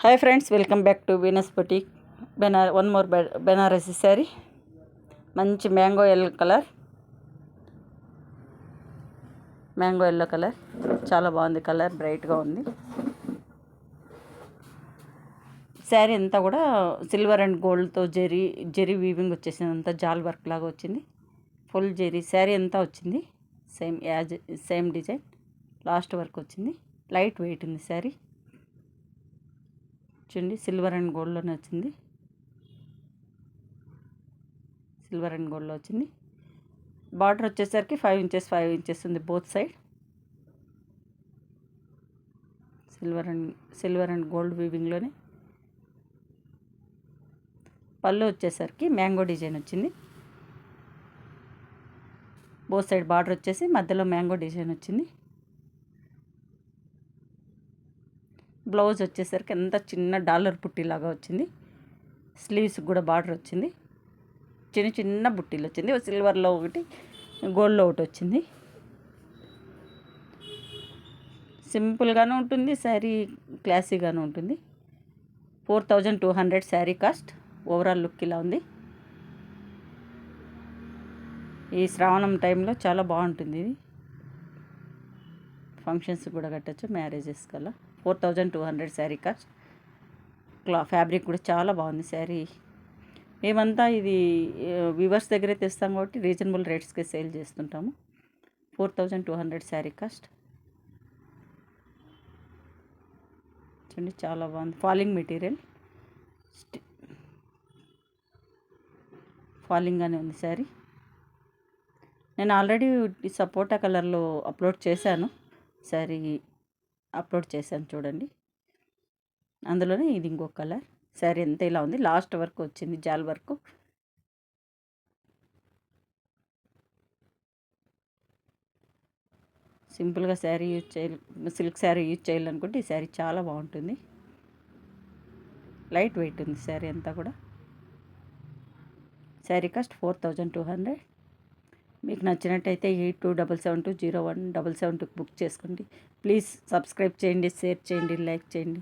Hi friends, welcome back to Venus boutique. One more Banarasi sari. మంచి mango yellow colour, చాలా బాగుంది. Colour బ్రైట్గా ఉంది. శారీ అంతా కూడా సిల్వర్ అండ్ గోల్డ్తో జెరీ వీవింగ్ వచ్చేసింది. అంతా జాల్ వర్క్ లాగా వచ్చింది. ఫుల్ జెరీ శారీ అంతా వచ్చింది. సేమ్ డిజైన్ లాస్ట్ వరకు వచ్చింది. లైట్ వెయిట్ ఉంది శారీ. చూడండి, సిల్వర్ అండ్ గోల్డ్లోనే వచ్చింది. సిల్వర్ అండ్ గోల్డ్లో వచ్చింది. బార్డర్ వచ్చేసరికి 5 ఇంచెస్ ఉంది both side. Silver and gold వీవింగ్లోనే. పళ్ళు వచ్చేసరికి మ్యాంగో డిజైన్ వచ్చింది. బోత్ సైడ్ బార్డర్ వచ్చేసి మధ్యలో మ్యాంగో డిజైన్ వచ్చింది. బ్లౌజ్ వచ్చేసరికి అంత చిన్న డాలర్ బుట్టీలాగా వచ్చింది. స్లీవ్స్ కూడా బార్డర్ వచ్చింది. చిన్న చిన్న బుట్టీలు వచ్చింది. సిల్వర్లో ఒకటి, గోల్డ్లో ఒకటి వచ్చింది. సింపుల్గానే ఉంటుంది శారీ, క్లాసీగానే ఉంటుంది. 4200 శారీ కాస్ట్. ఓవరాల్ లుక్ ఇలా ఉంది. ఈ శ్రావణం టైంలో చాలా బాగుంటుంది. ఇది ఫంక్షన్స్ కూడా కట్టచ్చు, మ్యారేజెస్ కల్లా. 4200 శారీ కాస్ట్. ఫ్యాబ్రిక్ కూడా చాలా బాగుంది శారీ. మేమంతా ఇది వ్యూవర్స్ దగ్గరే తెస్తాం కాబట్టి రీజనబుల్ రేట్స్కే సేల్ చేస్తుంటాము. 4200 శారీ కాస్ట్. చూడండి, చాలా బాగుంది. ఫాలింగ్ మెటీరియల్, ఫాలింగ్గానే ఉంది శారీ. నేను ఆల్రెడీ సపోటా కలర్లో అప్లోడ్ చేశాను. శారీ అప్లోడ్ చేశాను చూడండి. అందులోనే ఇది ఇంకొక కలర్. శారీ అంతా ఇలా ఉంది. లాస్ట్ వరకు వచ్చింది జాల్ వరకు. సింపుల్గా శారీ యూజ్ చేయాలి, సిల్క్ శారీ యూజ్ చేయాలనుకుంటే ఈ శారీ చాలా బాగుంటుంది. లైట్ వెయిట్ ఉంది శారీ అంతా కూడా. శారీ కాస్ట్ 4200. మీకు నచ్చినట్టయితే 8277201772 బుక్ చేసుకోండి. ప్లీజ్ సబ్స్క్రైబ్ చేయండి, షేర్ చేయండి, లైక్ చేయండి.